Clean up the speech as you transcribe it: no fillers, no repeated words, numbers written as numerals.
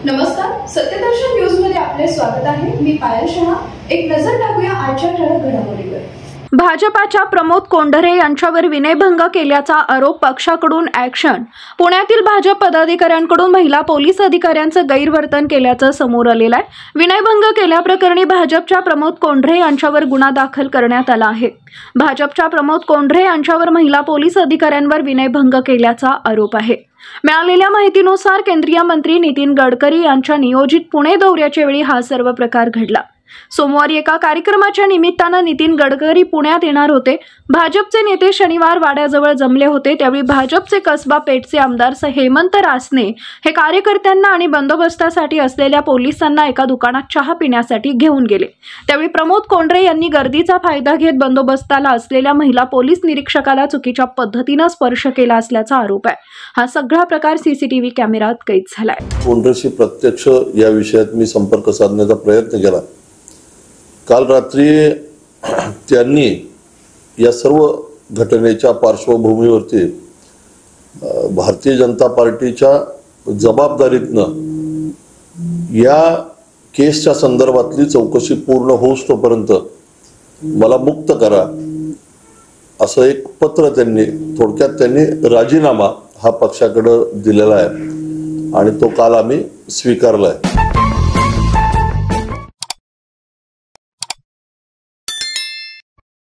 नमस्कार, सत्यदर्शन न्यूज मध्ये आपले स्वागत आहे। मी पायल शहा। एक नजर टाकूया आजच्या ठळक घडामोडीवर। भाजपाच्या प्रमोद कोंढरे यांच्यावर विनयभंग केल्याचा आरोप पक्षाकडून ॲक्शन। पुण्यातील भाजप पदाधिकाऱ्यांकडून महिला पोलीस अधिकाऱ्यांचं गैरवर्तन केल्याचं समोर आलेलं आहे। विनयभंग केल्याप्रकरणी भाजपच्या प्रमोद कोंढरे यांच्यावर गुन्हा दाखल करण्यात आला आहे। भाजपच्या प्रमोद कोंढरे यांच्यावर महिला पोलीस अधिकाऱ्यांवर विनयभंग केल्याचा आरोप आहे। मिळालेल्या माहितीनुसार केंद्रीय मंत्री नितीन गडकरी यांच्या नियोजित पुणे दौऱ्याच्या वेळी हा सर्व प्रकार घडला। सोमवारी एका कार्यक्रमाच्या निमित्ताने नितीन गडकरी पुण्यात येणार होते। भाजपचे नेते शनिवार वाड्याजवळ जमले होते। त्यावेळी भाजपचे कसबा पेठचे आमदार हेमंत रासने हे कार्यकर्त्यांना आणि बंदोबस्तासाठी असलेल्या पोलिसांना एका दुकानात चहा पिण्यासाठी घेऊन गेले। त्यावेळी प्रमोद कोंढरे यांनी गर्दीचा फायदा घेत बंदोबस्ताला असलेल्या महिला पोलीस निरीक्षकाला चुकीच्या पद्धतीने स्पर्श केला असल्याचा आरोप आहे। हा सगळा प्रकार सीसीटीव्ही कॅमेऱ्यात कैद झालाय। कोंढरेशी प्रत्यक्ष या विषयात मी संपर्क साधण्याचा प्रयत्न केला। काल रात्री त्यांनी या सर्व घटनेच्या पार्श्वभूमीवरती भारतीय जनता पार्टीच्या जबाबदारीतनं या केसच्या संदर्भातली चौकशी पूर्ण होईस्तोपर्यंत मला मुक्त करा असं एक पत्र त्यांनी राजीनामा हा पक्षाकडे दिलेला आहे आणि तो काल आम्ही स्वीकारला आहे।